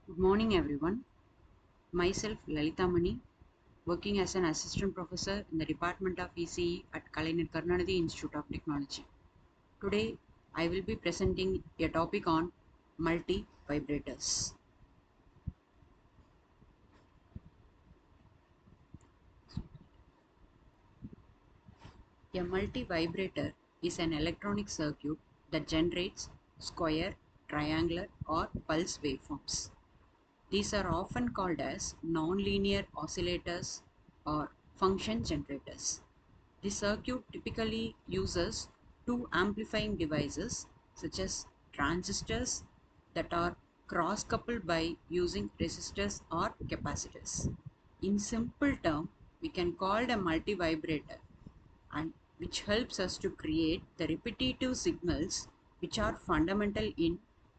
Good morning, everyone. Myself, Lalita Mani, working as an assistant professor in the Department of ECE at Kalaignar Karunanidhi Institute of Technology. Today, I will be presenting a topic on multi-vibrators. A multi-vibrator is an electronic circuit that generates square, triangular, or pulse waveforms. These are often called as nonlinear oscillators or function generators. The circuit typically uses two amplifying devices such as transistors that are cross-coupled by using resistors or capacitors. In simple term, we can call it a multivibrator and which helps us to create the repetitive signals which are fundamental in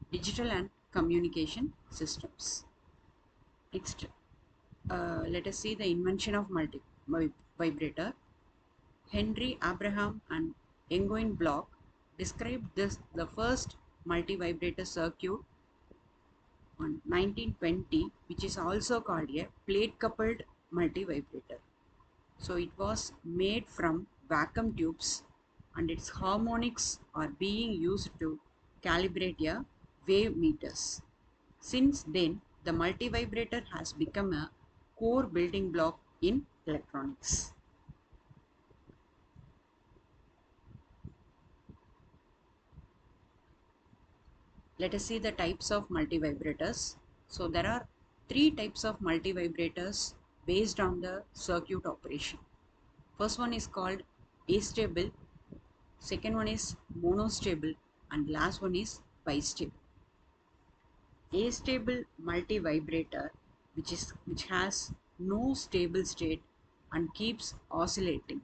digital and communication systems. Next, let us see the invention of multi-vibrator. Henry Abraham and Egoin Bloch described the first multi-vibrator circuit on 1920, which is also called a plate-coupled multi-vibrator. So it was made from vacuum tubes and its harmonics are being used to calibrate a wave meters. Since then, the multi-vibrator has become a core building block in electronics. Let us see the types of multivibrators. So there are three types of multivibrators based on the circuit operation. First one is called astable, second one is monostable, and last one is bistable. Astable multivibrator which has no stable state and keeps oscillating.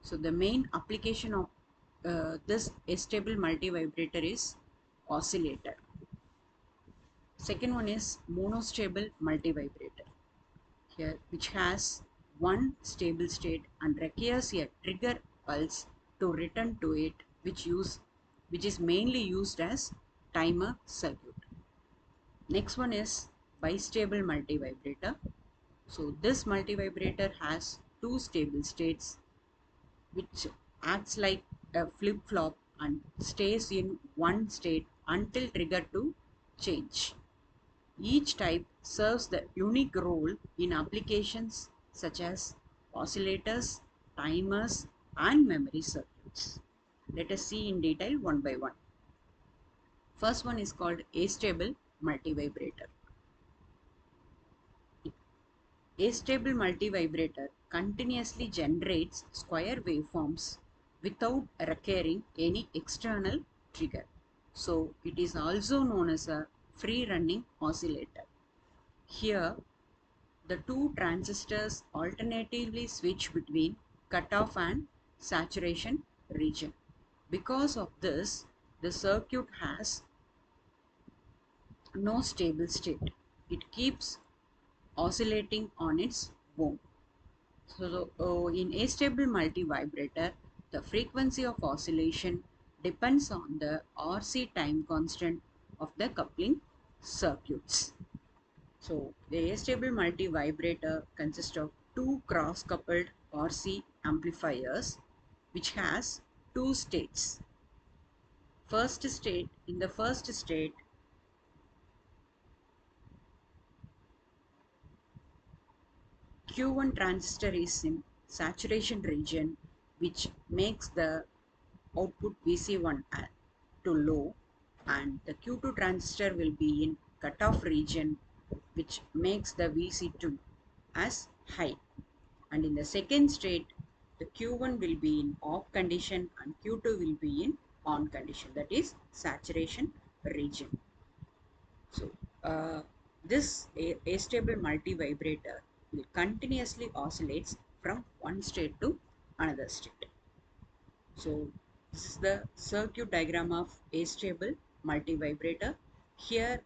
So the main application of this astable multivibrator is oscillator. Second one is monostable multivibrator here, which has one stable state and requires a trigger pulse to return to it, which is mainly used as timer circuit. Next one is bistable multivibrator. So this multivibrator has two stable states which acts like a flip-flop and stays in one state until triggered to change. Each type serves the unique role in applications such as oscillators, timers, and memory circuits. Let us see in detail one by one. First one is called astable multivibrator. Astable multivibrator continuously generates square waveforms without requiring any external trigger. So it is also known as a free running oscillator. Here the two transistors alternatively switch between cutoff and saturation region. Because of this, the circuit has no stable state. It keeps oscillating on its own. So, in astable multivibrator, the frequency of oscillation depends on the RC time constant of the coupling circuits. So, the astable multivibrator consists of two cross-coupled RC amplifiers which has two states. In the first state, Q1 transistor is in saturation region which makes the output VC1 to low, and the Q2 transistor will be in cutoff region which makes the VC2 as high, and in the second state the Q1 will be in off condition and Q2 will be in on condition, that is saturation region. So this astable multivibrator will continuously oscillates from one state to another state. So this is the circuit diagram of astable multivibrator. Here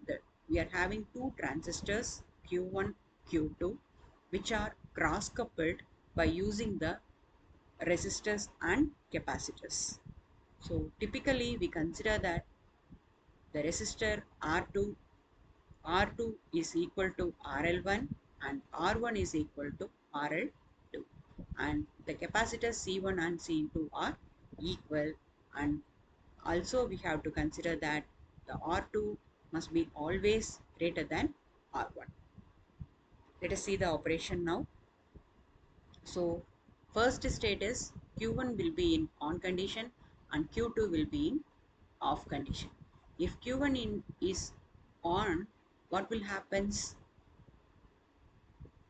we are having two transistors Q1, Q2, which are cross coupled by using the resistors and capacitors. So typically we consider that the resistor R2 R2 is equal to RL1 and R1 is equal to RL2, and the capacitors C1 and C2 are equal, and also we have to consider that the R2 must be always greater than R1. Let us see the operation now. So first state is Q1 will be in on condition and Q2 will be in off condition. If Q1 is on, what will happen?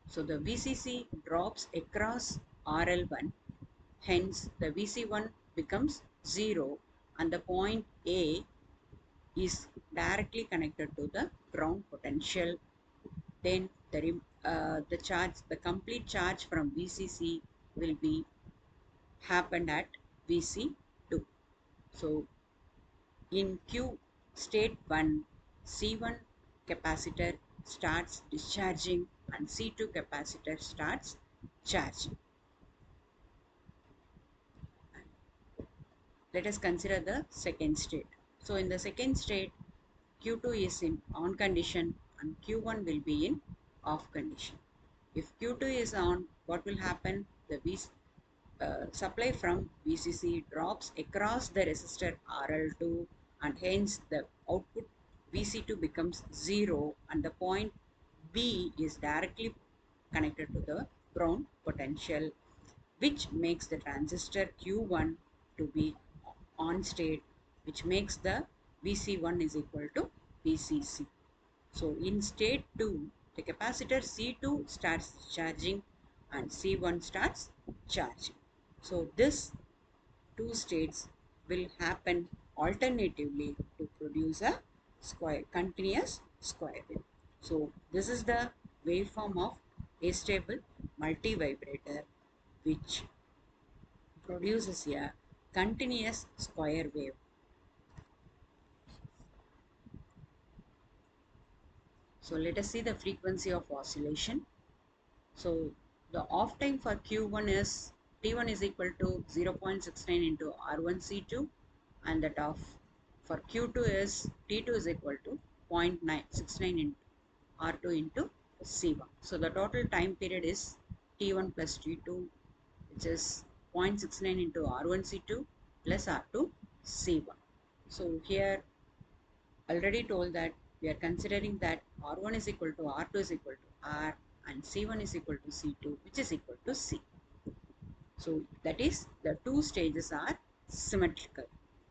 So the VCC drops across RL1, hence the VC1 becomes 0 and the point A is directly connected to the ground potential. Then the complete charge from VCC will be happened at VC2. So in Q state 1, C1 capacitor starts discharging and C2 capacitor starts charging. Let us consider the second state. So in the second state, Q2 is in on condition and Q1 will be in off condition. If Q2 is on, what will happen? The supply from VCC drops across the resistor RL2 and hence the output VC2 becomes 0 and the point B is directly connected to the ground potential, which makes the transistor Q1 to be on state, which makes the VC1 is equal to VCC. So in state 2, the capacitor C2 starts charging and C1 starts charging. So this two states will happen alternatively to produce a continuous square wave. So this is the waveform of astable multivibrator which produces a continuous square wave. So let us see the frequency of oscillation. So the off time for Q1 is T1 is equal to 0.69 into R1C2, and that of for Q2 is T2 is equal to 0.969 into R2 into C1. So the total time period is T1 plus T2, which is 0.69 into R1C2 plus R2C1. So here already told that we are considering that R1 is equal to R2 is equal to R and C1 is equal to C2, which is equal to C. So that is the two stages are symmetrical.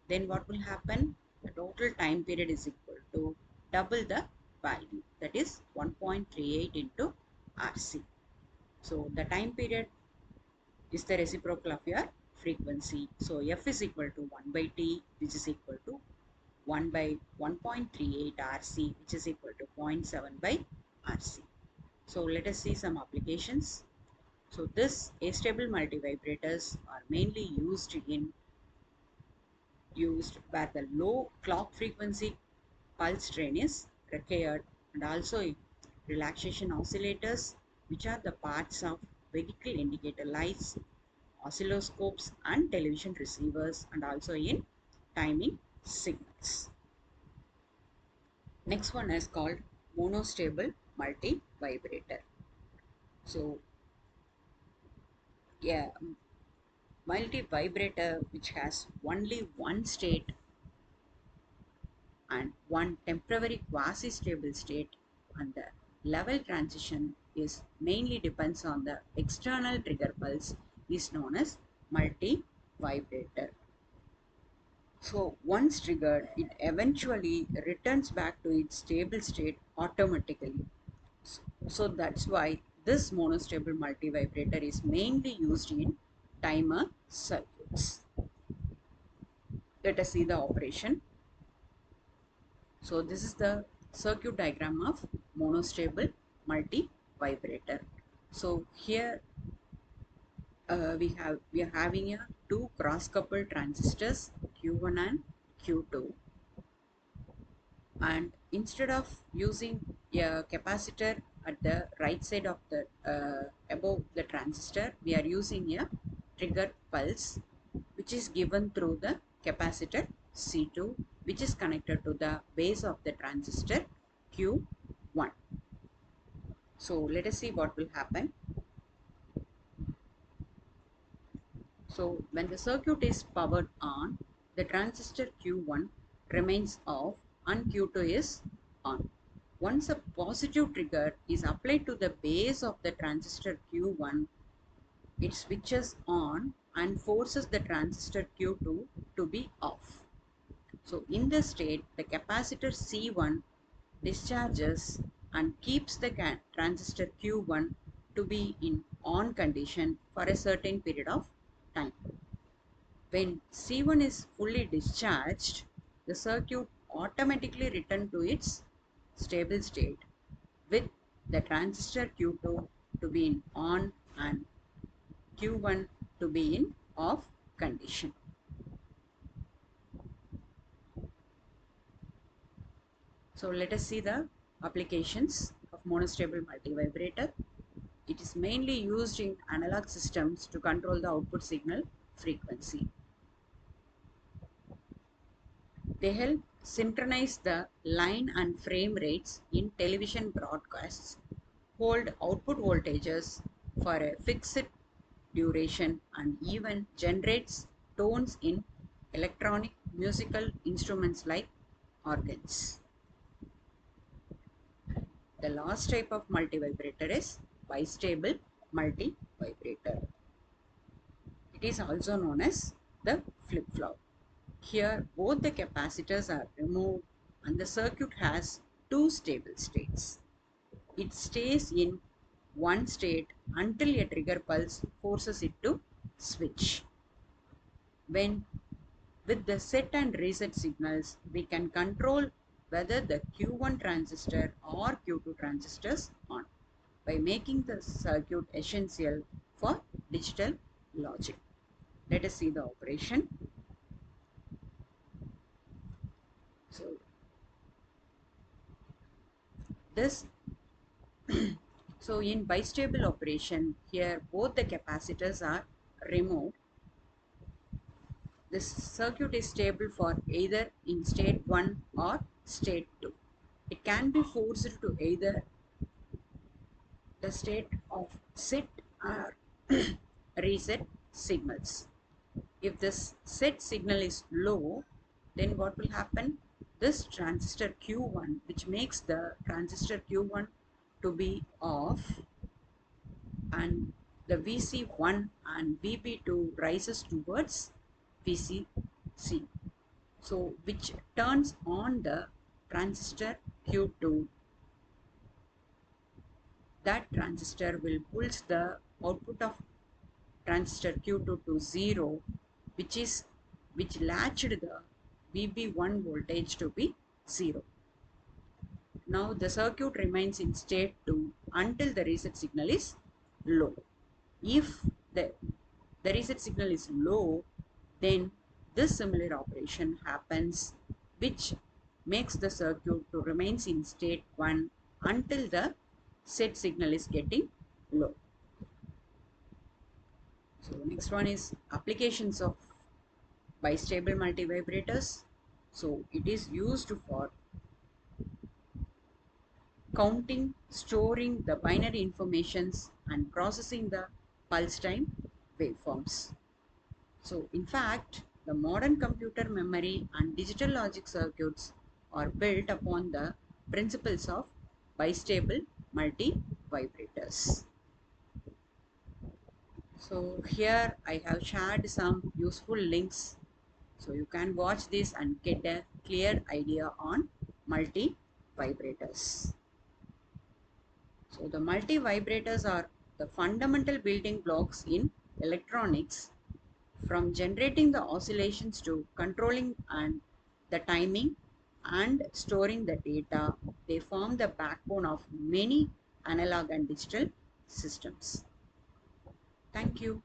Then what will happen? The total time period is equal to double the value, that is 1.38 into RC. So the time period is the reciprocal of your frequency. So F is equal to 1 by T, which is equal to 1 by 1.38 RC, which is equal to 0.7 by RC. So let us see some applications. So this astable multivibrators are mainly used where the low clock frequency pulse train is required, and also relaxation oscillators, which are the parts of vehicle indicator lights, oscilloscopes and television receivers, and also in timing signals. Next one is called monostable multivibrator. So yeah, multivibrator which has only one state and one temporary quasi-stable state, and the level transition is mainly depends on the external trigger pulse, is known as multivibrator. So once triggered, it eventually returns back to its stable state automatically. So that's why this monostable multivibrator is mainly used in timer circuits. Let us see the operation. So this is the circuit diagram of monostable multivibrator. So here we are having a two cross coupled transistors Q1 and Q2, and instead of using a capacitor at the right side of the above the transistor, we are using a trigger pulse which is given through the capacitor C2, which is connected to the base of the transistor Q1. 1. So let us see what will happen. So when the circuit is powered on, the transistor Q1 remains off and Q2 is on. Once a positive trigger is applied to the base of the transistor Q1, it switches on and forces the transistor Q2 to be off. So in this state, the capacitor C1 discharges and keeps the transistor Q1 to be in on condition for a certain period of time. When C1 is fully discharged, the circuit automatically returns to its stable state with the transistor Q2 to be in on and Q1 to be in off condition. So let us see the applications of monostable multivibrator. It is mainly used in analog systems to control the output signal frequency. They help synchronize the line and frame rates in television broadcasts, hold output voltages for a fixed duration, and even generates tones in electronic musical instruments like organs. The last type of multivibrator is bistable multivibrator. It is also known as the flip-flop. Here both the capacitors are removed and the circuit has two stable states. It stays in one state until a trigger pulse forces it to switch. When with the set and reset signals, we can control whether the Q1 transistor or Q2 transistors on by making the circuit essential for digital logic. Let us see the operation. This so in bistable operation, here both the capacitors are removed. This circuit is stable for either in state 1 or state 2. It can be forced to either the state of set or reset signals. If this set signal is low, then what will happen? This transistor Q1, which makes the transistor Q1 to be off, and the VC1 and VB2 rises towards VCC. So which turns on the transistor Q2. That transistor will pulse the output of transistor Q2 to 0, which latched the VB1 voltage to be 0. Now the circuit remains in state 2 until the reset signal is low. If the reset signal is low, then this similar operation happens, which makes the circuit to remains in state 1 until the set signal is getting low. So next one is applications of bistable multivibrators. So it is used for counting, storing the binary informations and processing the pulse time waveforms. So in fact, the modern computer memory and digital logic circuits are built upon the principles of bistable multivibrators. So here I have shared some useful links, so you can watch this and get a clear idea on multivibrators. So the multivibrators are the fundamental building blocks in electronics. From generating the oscillations to controlling and the timing and storing the data, they form the backbone of many analog and digital systems. Thank you.